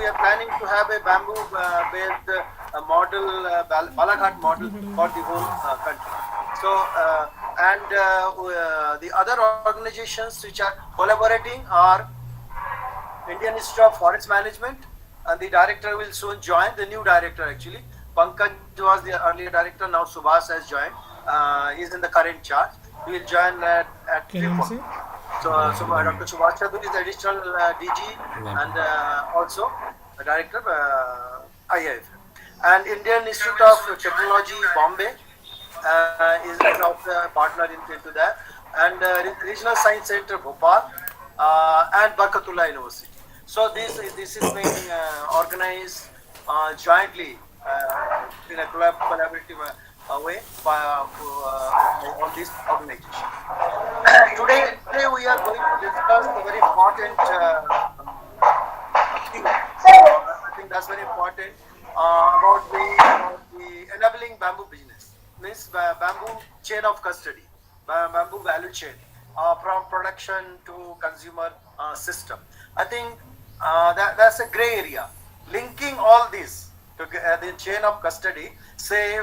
are planning to have a bamboo-based model, Balaghat model for the whole country. So, the other organizations which are collaborating are Indian Institute of Forest Management, and the director will soon join. The new director actually, Pankaj was the earlier director. Now Subhas has joined. He is in the current charge. He will join at Can you 3-4. say? So Dr. Subhash Chandra is the additional DG and also a director IIF. And Indian Institute of Technology Bombay is also a partner into that. And Regional Science Center Bhopal and Barkatullah University. So this is being organized jointly in a collaborative way by on this organization. Today we are going to discuss a very important thing. I think that's very important about the enabling bamboo business. Means bamboo chain of custody, bamboo value chain from production to consumer system. I think that's a gray area. Linking all this to the chain of custody, say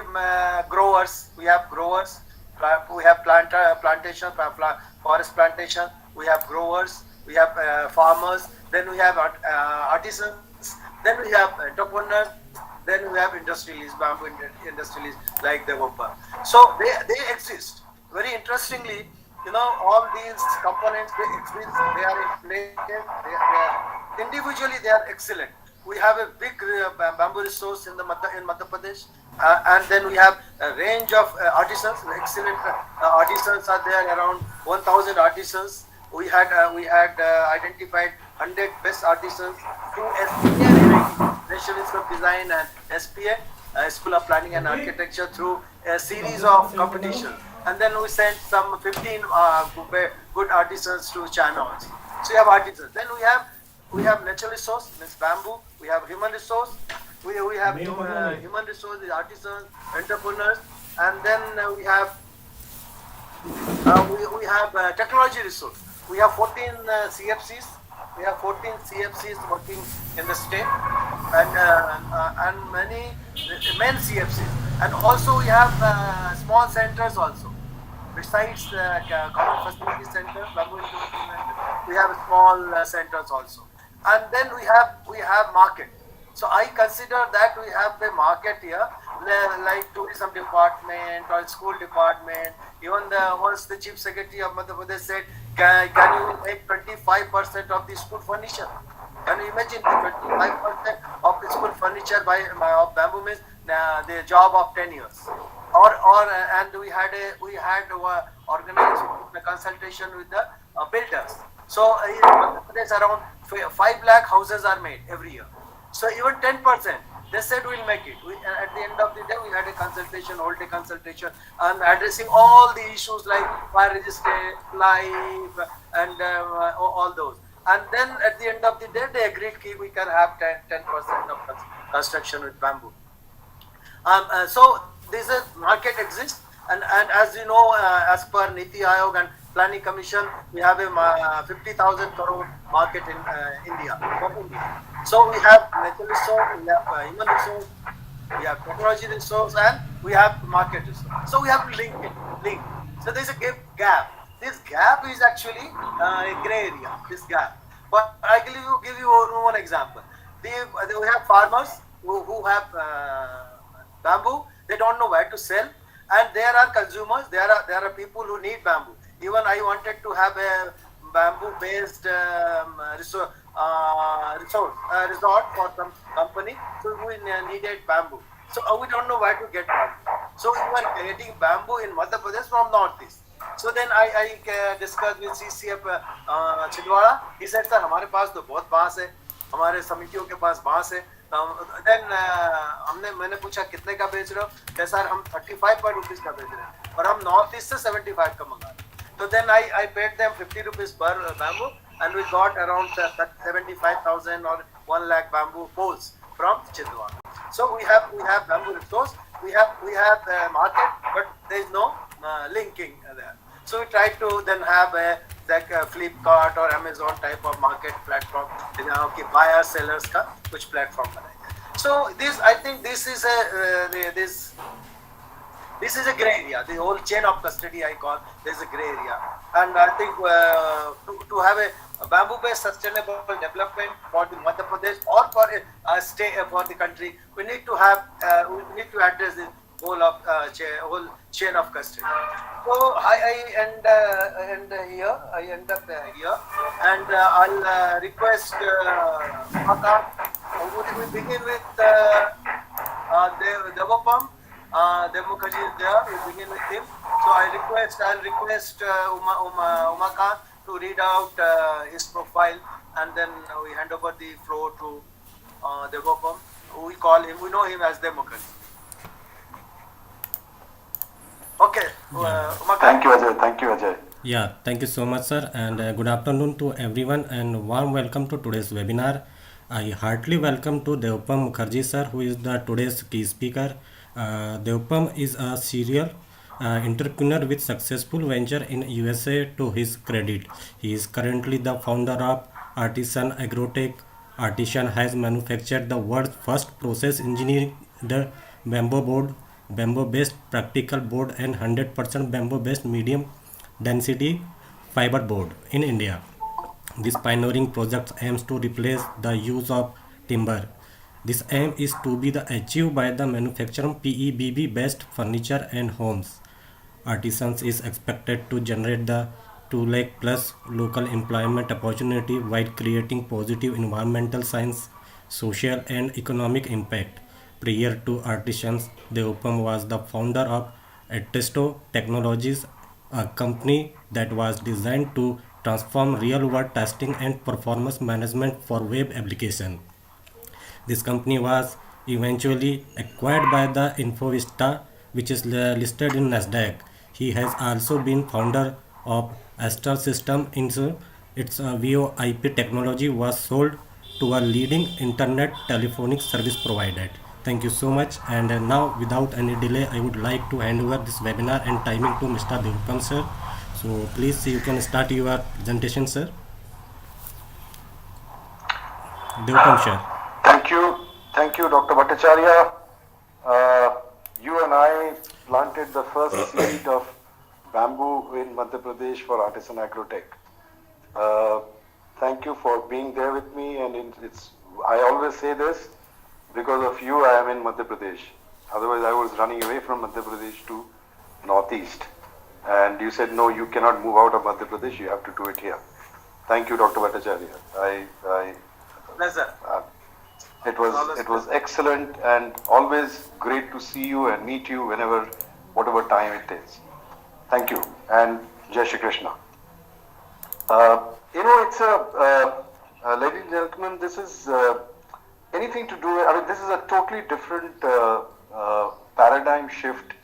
growers, we have growers, we have plantation, forest plantation, we have growers, we have farmers, then we have artisans, then we have entrepreneurs, then we have industrialists, bamboo industrialists like the Whopper. So they exist. Very interestingly, all these components, they exist, they are in place, individually they are excellent. We have a big bamboo resource in Madhya Pradesh, and then we have a range of artisans. Excellent artisans are there, around 1,000 artisans. We had identified 100 best artisans through SPA, National Institute of Design, and SPA, School of Planning and Architecture, through a series of competitions. And then we sent some 15 good artisans to China also. So you have artisans. Then we have natural resource, means bamboo. We have human resource. We have human resource, artisans, entrepreneurs, and then we have technology resource. We have 14 CFCs. We have 14 CFCs working in the state, and many CFCs. And also we have small centers also. Besides common facility centers, we have small centers also. And then we have market. So I consider that we have a market here, like tourism department or school department. Even once the chief secretary of Madhya Pradesh said, can you make 25% of the school furniture? Can you imagine the 25% of the school furniture of bamboo means the job of 10 years? And we had organized a consultation with the builders. So in Madhya Pradesh, around 5 lakh houses are made every year. So even 10%, they said we'll make it. At the end of the day, we had a consultation, all day consultation, and addressing all the issues like fire resistance, life, and all those. And then at the end of the day, they agreed that we can have 10% of construction with bamboo. So this market exists, and as you know, as per Niti Aayog and Planning Commission, we have a 50,000 crore market in India, for India. So we have natural resource, we have human resource, we have technology resource, and we have market resource. So we have to link it. So there is a gap. This gap is actually a gray area. This gap. But I will give you one example. We have farmers who have bamboo. They don't know where to sell, and there are consumers. There are people who need bamboo. Even I wanted to have a bamboo-based resort for some company, so we needed bamboo. So we don't know where to get bamboo. So we were getting bamboo in Madhya Pradesh from northeast. So then I discussed with CCF Chhindwara. He said, "Sir, हमारे पास तो बहुत बांस है, हमारे समितियों के पास बांस है." Then मैंने पूछा कितने का बेच रहे हो? क्या सर हम 35 रुपीस का बेच रहे हैं और हम नॉर्थ ईस्ट से 75 का मंगा रहे हैं. So then I paid them 50 rupees per bamboo, and we got around 75,000 or 1 lakh bamboo poles from Chhindwara. So we have bamboo resource, we have market, but there is no linking there. So we try to then have a like Flipkart और Amazon type of market platform, कि buyers sellers का कुछ platform बनाए. So this, I think this is a this is a gray area. The whole chain of custody I call, there's a gray area, and I think to have a bamboo-based sustainable development for the Madhya Pradesh or for a state for the country, we need to address the whole chain of custody. So I here I end up here, and I'll request Maka. We begin with Devapam. Dev Mukherjee is there. We begin with him. So I'll request Umakant to read out his profile, and then we hand over the floor to Devapam. We know him as Dev Mukherjee. Okay, Umakant. Thank you, Ajay. Thank you, Ajay. Yeah, thank you so much, sir, and good afternoon to everyone, and warm welcome to today's webinar. I heartily welcome to Devpam Mukherjee, sir, who is the today's key speaker. Devpam is a serial entrepreneur with successful venture in USA to his credit. He is currently the founder of Artisan Agrotech. Artisan has manufactured the world's first process engineered bamboo board, bamboo-based practical board, and 100% bamboo-based medium density fiber board in India. This pioneering project aims to replace the use of timber. This aim is to be achieved by the manufacture of PEBB based furniture and homes. Artisans is expected to generate the 2 lakh plus local employment opportunity while creating positive environmental science, social and economic impact. Prior to Artisans, Deopam was the founder of Attesto Technologies, a company that was designed to transform real-world testing and performance management for web application. This company was eventually acquired by the Infovista, which is listed in Nasdaq. He has also been founder of Astral System. Its VoIP technology was sold to a leading internet telephonic service provider. Thank you so much. And now, without any delay, I would like to hand over this webinar and timing to Mr. Devpam, sir. So please, you can start your presentation, sir. Devpam, sir. Thank you, Dr. Bhattacharya. You and I planted the first seed of bamboo in Madhya Pradesh for Artisan Agrotech. Thank you for being there with me, and I always say this, because of you I am in Madhya Pradesh. Otherwise I was running away from Madhya Pradesh to Northeast. And you said, no, you cannot move out of Madhya Pradesh, you have to do it here. Thank you, Dr. Bhattacharya. Pleasure. It was excellent, and always great to see you and meet you whatever time it is. Thank you, and Jai Shri Krishna. It's ladies and gentlemen, this is anything to do. This is a totally different paradigm shift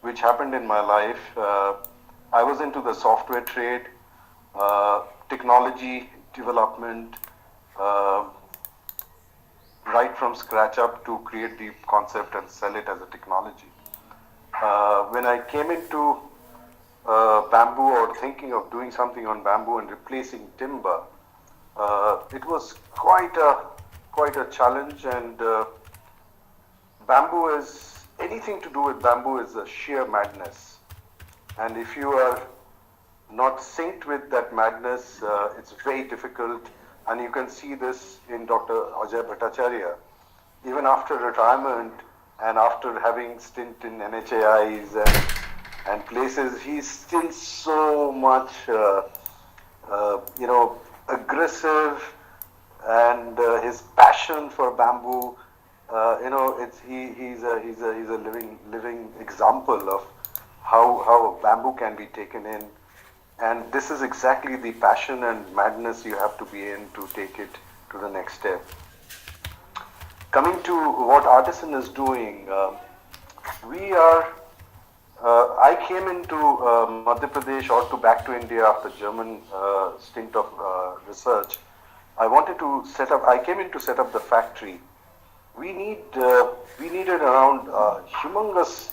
which happened in my life. I was into the software trade, technology development, right from scratch up to create the concept and sell it as a technology. When I came into bamboo, or thinking of doing something on bamboo and replacing timber, it was quite a challenge, and anything to do with bamboo is a sheer madness. And if you are not synced with that madness, it's very difficult. And you can see this in Dr. Ajay Bhattacharya. Even after retirement and after having stint in NHAIs and places, he's still so much, aggressive, and his passion for bamboo. He's a living example of how bamboo can be taken in. And this is exactly the passion and madness you have to be in to take it to the next step. Coming to what Artisan is doing, I came into Madhya Pradesh, or back to India after German stint of research. I came in to set up the factory. We needed around humongous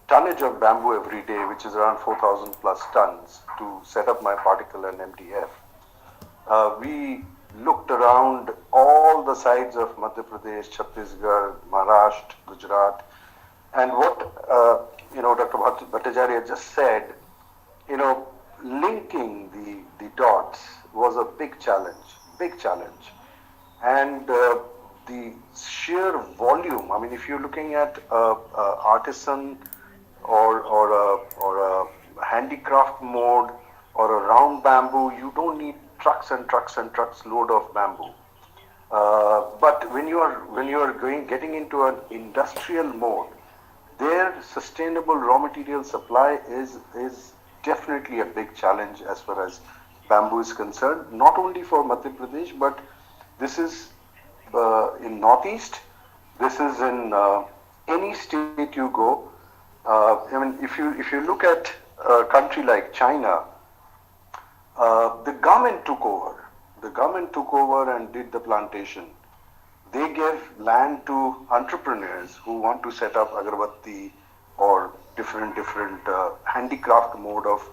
tonnage of bamboo every day, which is around 4,000 plus tons, to set up my particle and MDF. We looked around all the sides of Madhya Pradesh, Chhattisgarh, Maharashtra, Gujarat, and what Dr. Bhattacharya just said, linking the dots was a big challenge. And the sheer volume, I mean, if you're looking at artisan or a handicraft mode or a round bamboo, you don't need trucks and trucks and trucks load of bamboo. But when you are getting into an industrial mode, their sustainable raw material supply is definitely a big challenge as far as bamboo is concerned. Not only for Madhya Pradesh, but this is in Northeast. This is in any state you go. I mean, if you look at a country like China, the government took over. The government took over and did the plantation. They gave land to entrepreneurs who want to set up agarbatti or different handicraft mode of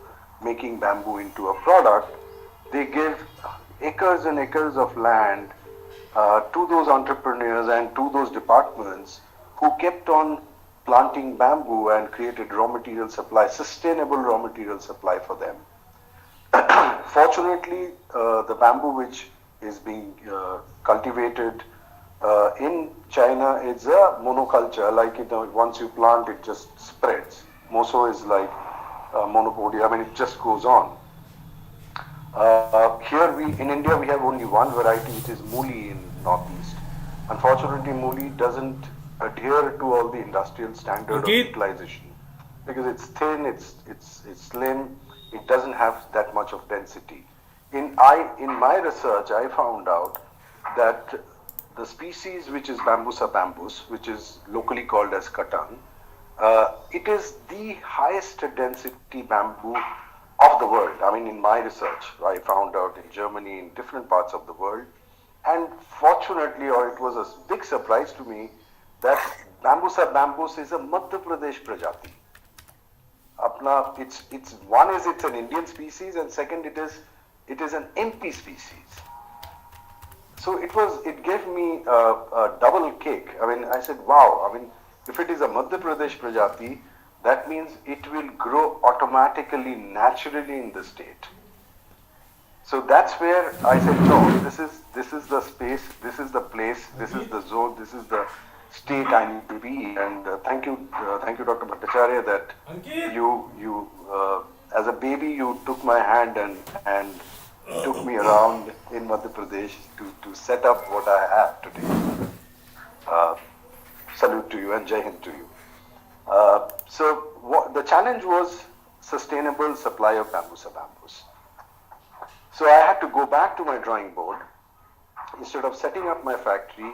making bamboo into a product. They gave acres and acres of land to those entrepreneurs and to those departments who kept on planting bamboo and created raw material supply, sustainable raw material supply for them. Fortunately, the bamboo which is being cultivated in China is a monoculture. Like once you plant, it just spreads. Moso is like monopodia. I mean, it just goes on. Here in India we have only one variety, which is Mooli in Northeast. Unfortunately, Mooli doesn't adhere to all the industrial standard of utilization because it's thin, it's slim, it doesn't have that much of density. In my research, I found out that the species which is Bambusa bambus, which is locally called as katang, it is the highest density bamboo of the world. I mean, in my research, I found out in Germany, in different parts of the world, and fortunately, or it was a big surprise to me, that Bambusa bambus is a Madhya Pradesh prajati. It's an Indian species, and second, it is an MP species. So it gave me a double kick. I mean, I said, wow. I mean, if it is a Madhya Pradesh prajati, that means it will grow automatically, naturally in the state. So that's where I said, no, this is the space, this is the place, this is the zone, this is the state I need to be. And thank you, Dr. Bhattacharya, that you as a baby, you took my hand and took me around in Madhya Pradesh to set up what I have today. Salute to you and Jai Hind to you. The challenge was sustainable supply of Bambusa bambus. So I had to go back to my drawing board. Instead of setting up my factory,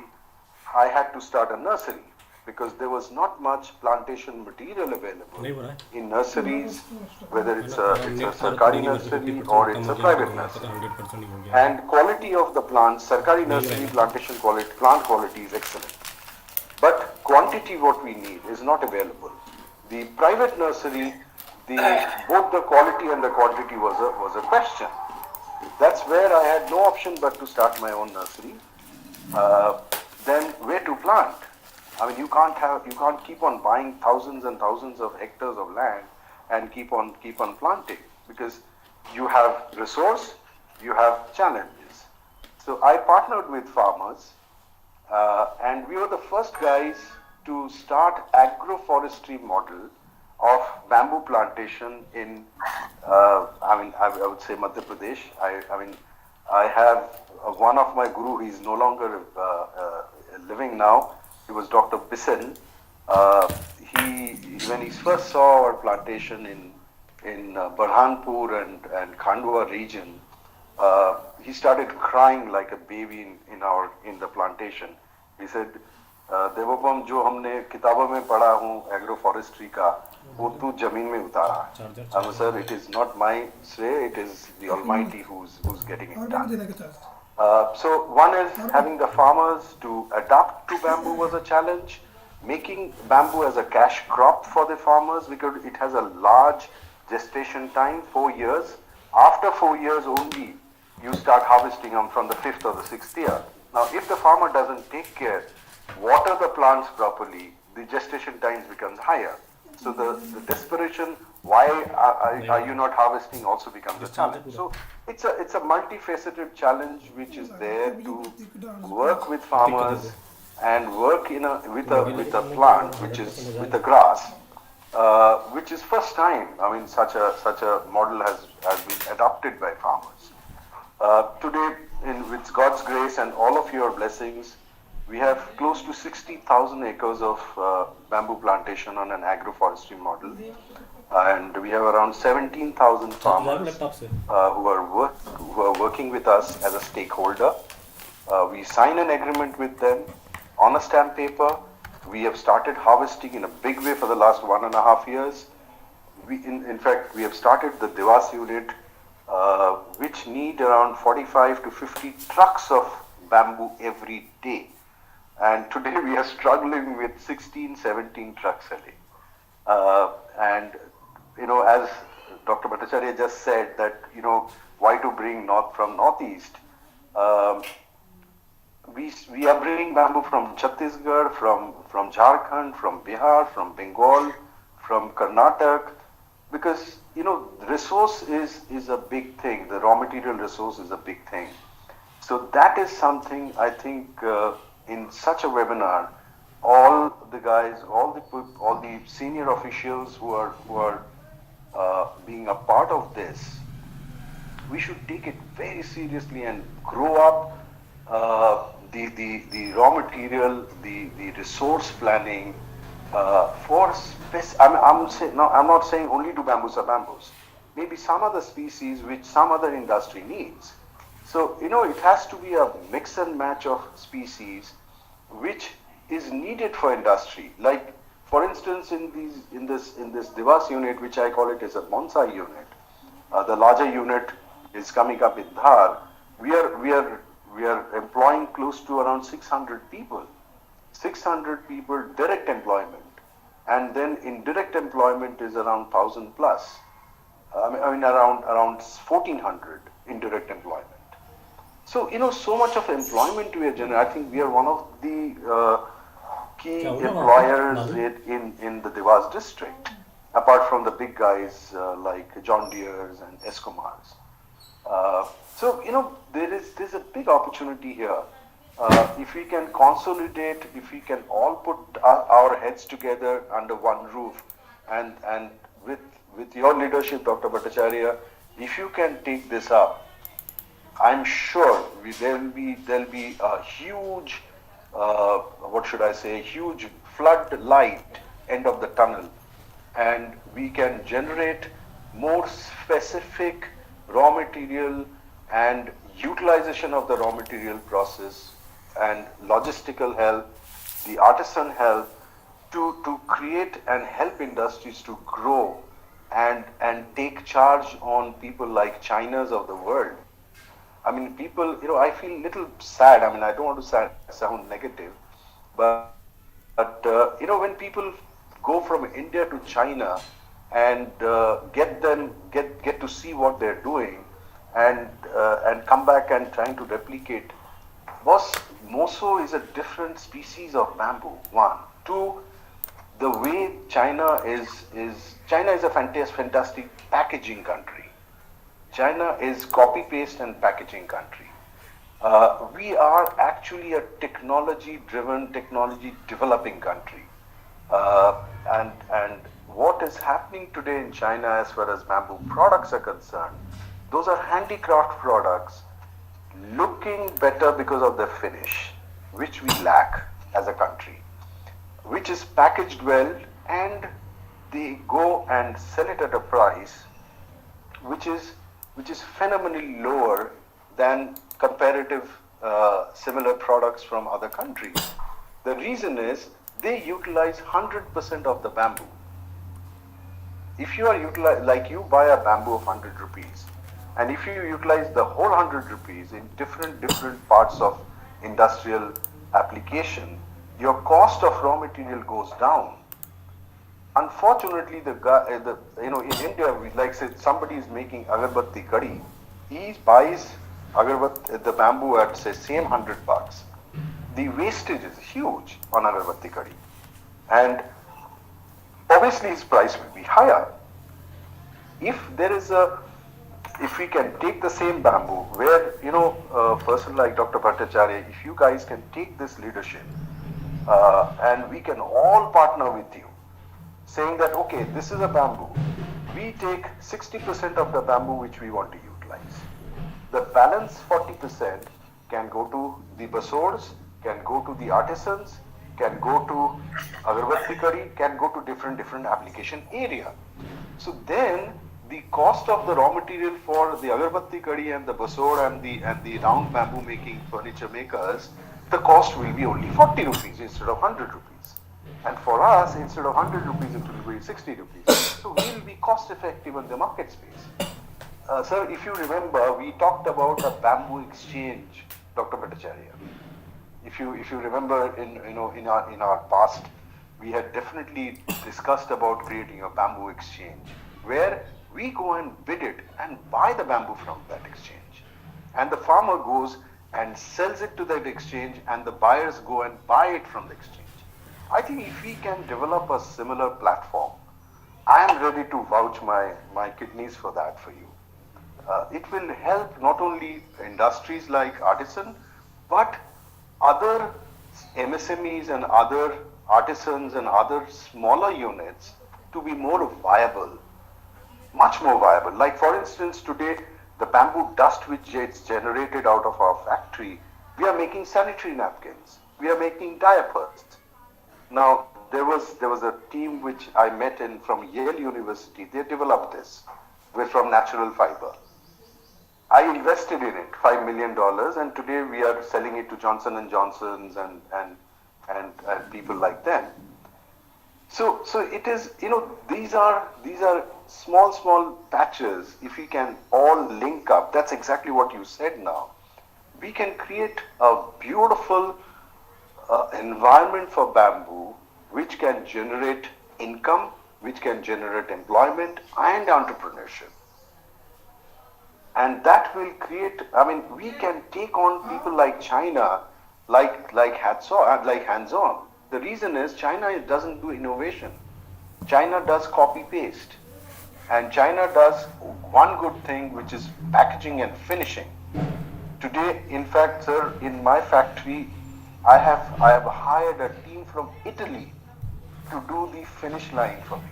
I had to start a nursery because there was not much plantation material available in nurseries, whether it's a Sarkari nursery or it's a private nursery. And quality of the plants, Sarkari nursery plantation quality, plant quality is excellent. But quantity what we need is not available. The private nursery, both the quality and the quantity was a question. That's where I had no option but to start my own nursery. Then where to plant? I mean, you can't keep on buying thousands and thousands of hectares of land and keep on planting because you have resource, you have challenges. So I partnered with farmers, and we were the first guys to start agroforestry model of bamboo plantation in, I would say Madhya Pradesh. I have one of my guru, he is no longer living now. He was Dr. Bissen. When he first saw our plantation in Burhanpur and Khandwa region, he started crying like a baby in the plantation. He said, Debopam जो हमने किताबों में पढ़ा हूँ agro forestry का वो तू जमीन में उतारा. Sir, it is not my say, it is the Almighty who's getting it done. So one is having the farmers to adapt to bamboo was a challenge. making bamboo as a cash crop for the farmers because it has a large gestation time, 4 years. After 4 years only, you start harvesting them from the fifth or the sixth year. Now, if the farmer doesn't take care, water the plants properly, the gestation times becomes higher. So the desperation, why are you not harvesting, also becomes a challenge. So it's a multifaceted challenge which is there to work with farmers and work in a with a plant which is with a grass, which is first time. I mean, such a model has been adopted by farmers. Today, with God's grace and all of your blessings, we have close to 60,000 acres of bamboo plantation on an agroforestry model, and we have around 17,000 farmers who are working with us as a stakeholder. We sign an agreement with them on a stamp paper. We have started harvesting in a big way for the last 1.5 years. In fact, we have started the Devas unit, which need around 45 to 50 trucks of bamboo every day. And today we are struggling with 16, 17 trucks a day. And, as Dr. Bhattacharya just said that, why to bring north from northeast? We are bringing bamboo from Chhattisgarh, from Jharkhand, from Bihar, from Bengal, from Karnataka, because resource is a big thing. The raw material resource is a big thing. So that is something I think in such a webinar, all the guys, all the senior officials who are being a part of this, we should take it very seriously and grow up the raw material, the resource planning for I'm not saying only to bamboos or bamboos, maybe some other species which some other industry needs. So it has to be a mix and match of species which is needed for industry. Like for instance, in this Devas unit, which I call it as a bonsai unit, the larger unit is coming up in Dhar. We are employing close to around 600 people. 600 people direct employment, and then indirect employment is around 1,000 plus. I mean around 1,400 indirect employment. So so much of employment we are generating. I think we are one of the key employers in the Devas district, apart from the big guys like John Deere's and Escomars. So there's a big opportunity here. If we can consolidate, if we can all put our heads together under one roof, and with your leadership, Dr. Bhattacharya, if you can take this up, I'm sure there'll be a huge, huge floodlight end of the tunnel, and we can generate more specific raw material and utilization of the raw material process and logistical help, the artisan help to create and help industries to grow and take charge on people like China's of the world. I mean, people, I feel a little sad. I mean, I don't want to sound negative, but when people go from India to China and get to see what they're doing and come back and trying to replicate. Boss, Moso is a different species of bamboo. One, two, the way China is a fantastic packaging country. China is copy paste and packaging country. We are actually a technology developing country. And what is happening today in China as far as bamboo products are concerned, those are handicraft products looking better because of their finish, which we lack as a country, which is packaged well, and they go and sell it at a price which is phenomenally lower than comparative similar products from other countries. The reason is they utilize 100% of the bamboo. If you are like you buy a bamboo of 100 rupees, and if you utilize the whole 100 rupees in different parts of industrial application, your cost of raw material goes down. Unfortunately, the guy, in India, like say somebody is making agarbatti kadi, he buys the bamboo at say same $100. The wastage is huge on agarbatti kadi, and obviously his price will be higher. If we can take the same bamboo, where a person like Dr. Bhattacharya, if you guys can take this leadership, and we can all partner with you, saying that okay, this is a bamboo, we take 60% of the bamboo which we want to utilize. The balance 40% can go to the basors, can go to the artisans, can go to agarbatti kadi, can go to different application area. So then the cost of the raw material for the agarbatti kadi and the basor and the round bamboo making furniture makers, the cost will be only 40 rupees instead of 100 rupees. And for us, instead of 100 rupees, it will be 60 rupees. So we will be cost effective in the market space. Sir, if you remember, we talked about a bamboo exchange, Dr. Bhattacharya. If you remember in our past, we had definitely discussed about creating a bamboo exchange where we go and bid it and buy the bamboo from that exchange, and the farmer goes and sells it to that exchange, and the buyers go and buy it from the exchange. I think if we can develop a similar platform, I am ready to vouch my kidneys for that for you. It will help not only industries like artisan, but other MSMEs and other artisans and other smaller units to be more viable, much more viable. Like for instance, today the bamboo dust which is generated out of our factory, we are making sanitary napkins, we are making diapers. Now there was a team which I met in from Yale University. They developed this from natural fiber. I invested in it $5 million, and today we are selling it to Johnson and Johnson's and people like them. So it is, these are small patches. If we can all link up, that's exactly what you said now. We can create a beautiful environment for bamboo which can generate income, which can generate employment and entrepreneurship. And that will create, we can take on people like China, like hands-on. The reason is China doesn't do innovation. China does copy-paste. And China does one good thing, which is packaging and finishing. Today, in fact, sir, in my factory, I have hired a team from Italy to do the finish line for me.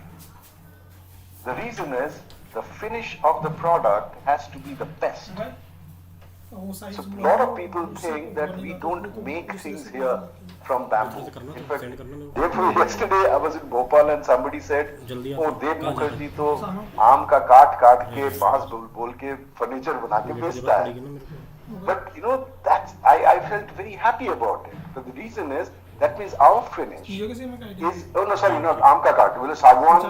The reason is the finish of the product has to be the best. So a lot of people think that we don't make things here from bamboo. In fact, yesterday I was in Bhopal and somebody said, "Oh, Dev Mukherjee to आम का काट के बांस बोल के furniture बना के बेचता है." But that's I felt very happy about it. So the reason is that means our finish is not आम का काट, बोले सागवान,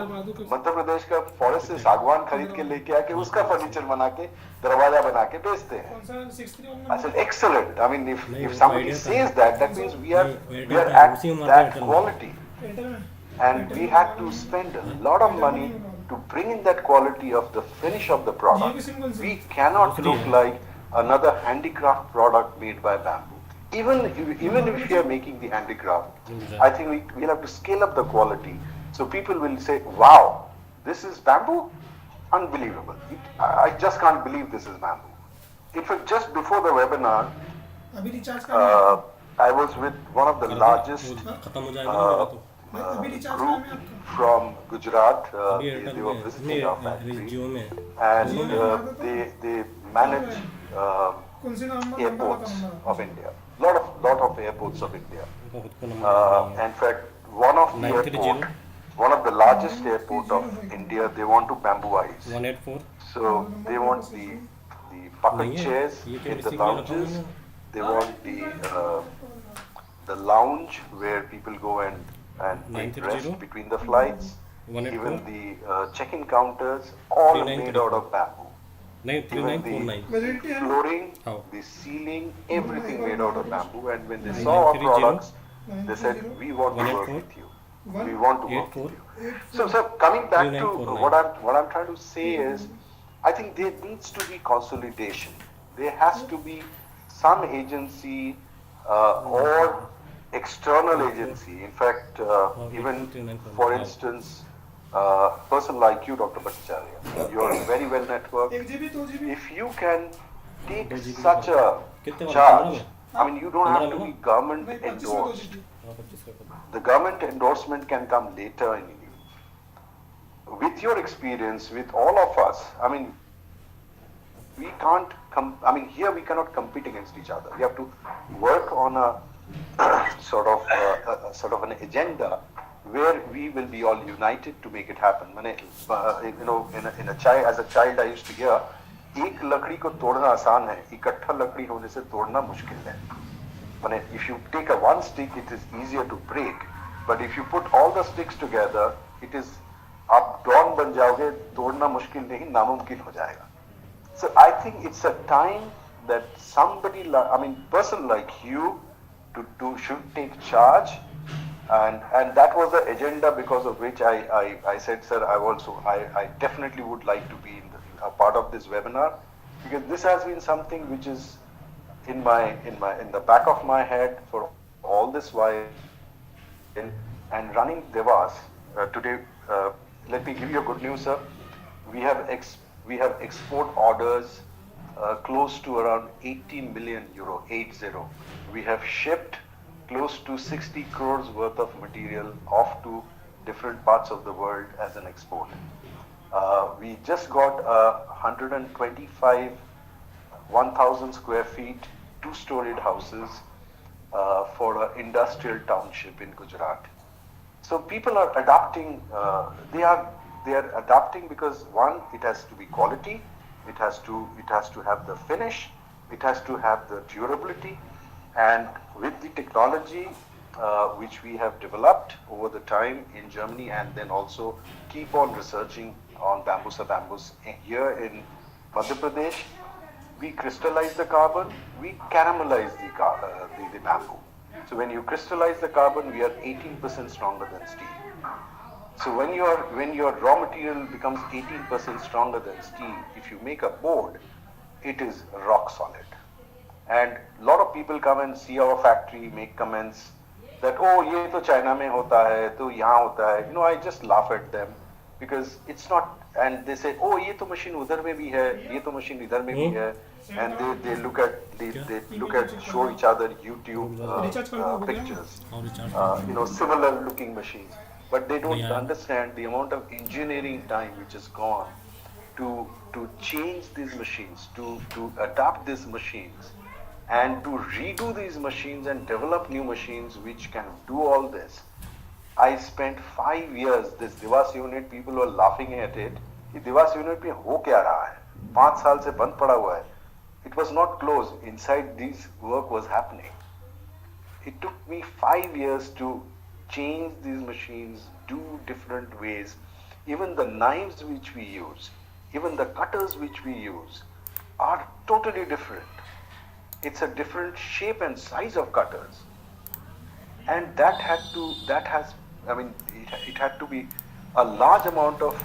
मध्य प्रदेश का फॉरेस्ट से सागवान खरीद के लेके आके उसका फर्नीचर बना के दरवाजा बना के बेचते हैं. I said excellent. If somebody says that means we are at that quality, and we had to spend a lot of money to bring in that quality of the finish of the product. We cannot look like another handicraft product made by bamboo. Even if we are making the handicraft, I think we'll have to scale up the quality. So people will say, wow, this is bamboo? Unbelievable. I just can't believe this is bamboo. In fact, just before the webinar, I was with one of the largest group from Gujarat. They were visiting our factory, and they manage airports of India. Lot of airports of India. In fact, one of the largest airport of India, they want to bambooize. 184. So they want the bucket chairs in the lounges. They want the lounge where people go and take rest between the flights. Even the check-in counters, all made out of bamboo. Even the flooring, the ceiling, everything made out of bamboo. And when they saw our products, They said, we want to work 184 with you. We want to work 84 with you. So coming back to 3949. what I'm trying to say is, I think there needs to be consolidation. There has to be some agency or external 84 agency. In fact, even 843949. for हाँ instance, person like you, Dr. Bhattacharya, you are very well networked. If you can take 2 GB का such कर दो a कितने वाला 15 charge, में I mean, you don't 15 have में to ना be government endorsed. हाँ 25 का कर दो The government endorsement can come later in you. With your experience, with all of us, I mean, we can't here we cannot compete against each other. We have to work on a sort of an agenda where we will be all united to make it happen. In a child, as a child, I used to hear, एक लकड़ी को तोड़ना आसान है, इकट्ठा लकड़ी होने से तोड़ना मुश्किल है. If you take a one stick, it is easier to break. But if you put all the sticks together, it is आप डॉन बन जाओगे, तोड़ना मुश्किल नहीं, नामुमकिन हो जाएगा. So I think it's a time that somebody, person like you, should take charge, and that was the agenda because of which I said, sir, I definitely would like to be a part of this webinar, because this has been something which is in the back of my head for all this while, and running Devas today. Let me give you a good news, sir. We have export orders close to around 80 million euro, 80. We have shipped close to 60 crores worth of material off to different parts of the world as an export. We just got 125 1,000 square feet, two-storied houses for an industrial township in Gujarat. So people are adapting. They are adapting because one, it has to be quality. It has to have the finish. It has to have the durability. And with the technology which we have developed over the time in Germany, and then also keep on researching on bambusa bambus here in Madhya Pradesh, we crystallize the carbon, we caramelize the bamboo. So when you crystallize the carbon, we are 18% stronger than steel. So when your raw material becomes 18% stronger than steel, if you make a board, it is rock solid. And a lot of people come and see our factory, make comments that, oh, ये तो China में होता है, तो यहाँ होता है. I just laugh at them because it's not. And they say, oh, ये तो machine उधर में भी है, ये तो machine इधर में भी है. And they look at show each other YouTube pictures, और recharge similar looking machines, but they don't भैया understand the amount of engineering time which is gone to change these machines, to adapt these machines, and to redo these machines and develop new machines which can do all this. I spent 5 years, this Devas unit, people were laughing at it. कि Devas unit में हो क्या रहा है? 5 साल से बंद पड़ा हुआ है. It was not closed. Inside this work was happening. It took me 5 years to change these machines, do different ways. Even the knives which we use, even the cutters which we use are totally different. It's a different shape and size of cutters. And it had to be a large amount of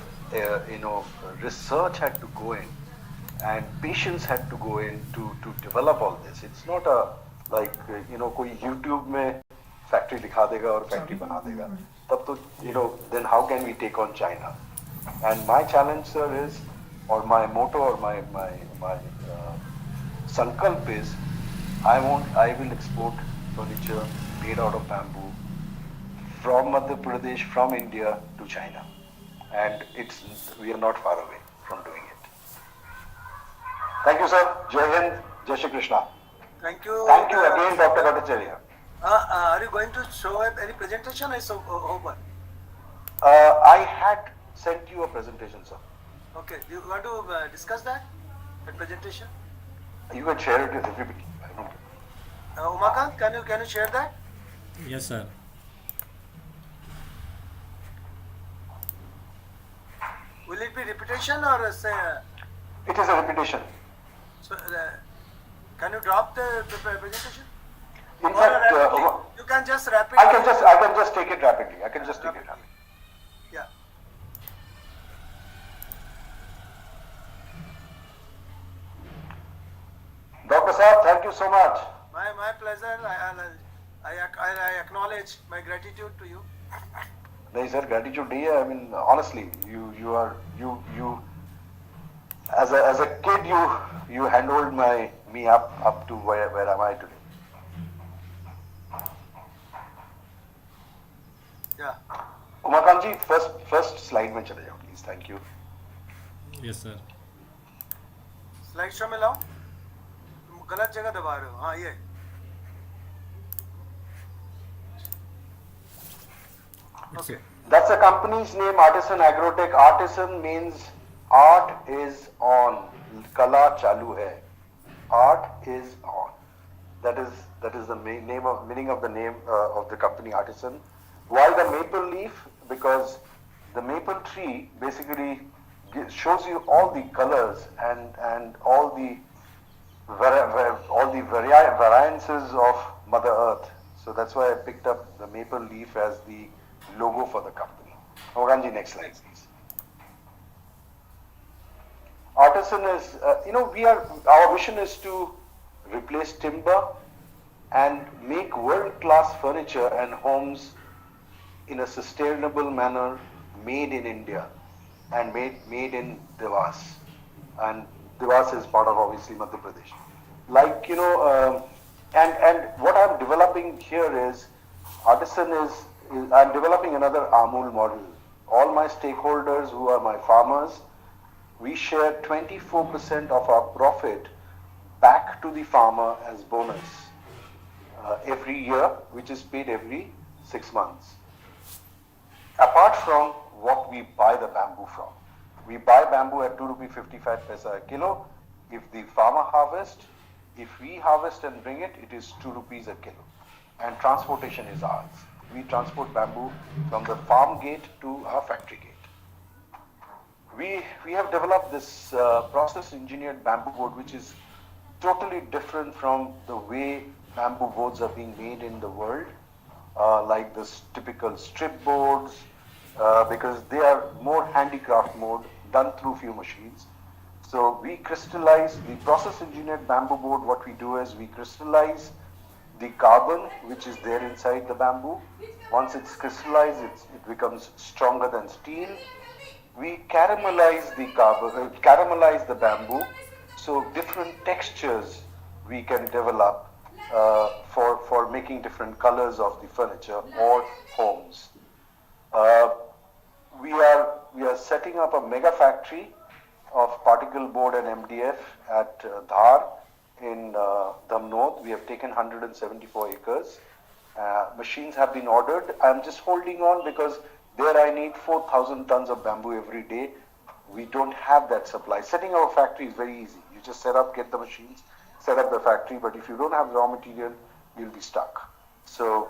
research had to go in, and patience had to go in to develop all this. It's not कोई YouTube में factory दिखा देगा और factory बना देगा. तब तो then how can we take on China? And my challenge, sir, is, or my motto, or my sankalp is, I will export furniture made out of bamboo from Madhya Pradesh, from India to China, and we are not far away from doing it. Thank you, sir. Jai Hind, Jai Shri Krishna. Thank you. Thank you again, Dr. Bhattacharya. Are you going to show up any presentation? Or is it over? I had sent you a presentation, sir. Okay. Do you want to discuss that presentation? You can share it with everybody. I don't care. Umakant, can you share that? Yes sir Will it be repetition or say? It is a repetition. So, can you drop the presentation? In Or fact, rapidly, you can just rapidly. I can just take it rapidly. I can just take it rapidly. Yeah. Dr. Saab, thank you so much. My pleasure. I acknowledge my gratitude to you. नहीं sir, gratitude नहीं है. I mean, honestly, you as a kid you handled me up to where am I today. Yeah. Umakant ji, first slide में चले जाओ please. Thank you. Yes, sir. Slide show में लाओ. तुम गलत जगह दबा रहे हो. हाँ ये. Okay. That's the company's name, Artisan Agrotech. Artisan means art is on. Kala chalu hai. Art is on. That is the meaning of the name of the company, Artisan. Why the maple leaf? Because the maple tree basically shows you all the colors and all the variances of Mother Earth. So that's why I picked up the maple leaf as the logo for the company. Moganji, next slide, please. Artisan is, our mission is to replace timber and make world-class furniture and homes in a sustainable manner, made in India and made in Devas. And Devas is part of obviously Madhya Pradesh. Like, and what I'm developing here is, Artisan is I'm developing another Amul model. All my stakeholders who are my farmers, we share 24% of our profit back to the farmer as bonus every year, which is paid every 6 months. Apart from what we buy the bamboo from. We buy bamboo at 2 rupee 55 paisa a kilo. If the farmer harvests, if we harvest and bring it, it is 2 rupees a kilo. And transportation is ours. We transport bamboo from the farm gate to our factory gate. We have developed this process engineered bamboo board, which is totally different from the way bamboo boards are being made in the world, like this typical strip boards, because they are more handicraft mode, done through few machines. So we crystallize the process engineered bamboo board. What we do is we crystallize the carbon which is there inside the bamboo. Once it's crystallized, it becomes stronger than steel. We caramelize the carbon, caramelize the bamboo, so different textures we can develop for making different colors of the furniture or homes. We are setting up a mega factory of particle board and MDF at Dhar in Dhamnod. We have taken 174 acres. Machines have been ordered. I'm just holding on because there I need 4,000 tons of bamboo every day. We don't have that supply. Setting up a factory is very easy. You just set up, get the machines, set up the factory. But if you don't have raw material, you'll be stuck. So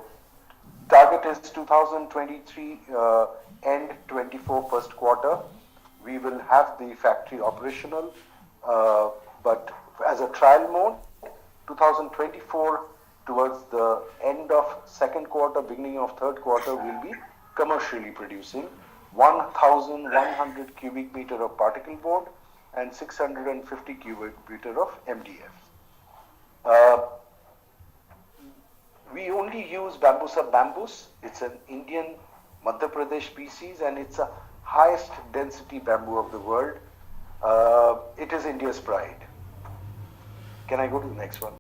target is 2023 end 24 first quarter. We will have the factory operational, but as a trial mode, 2024 towards the end of second quarter, beginning of third quarter, we'll be commercially producing 1,100 cubic meter of particle board and 650 cubic meter of MDF. We only use Bambusa bambus. It's an Indian Madhya Pradesh species and it's a highest density bamboo of the world. It is India's pride. Can I go to the next one?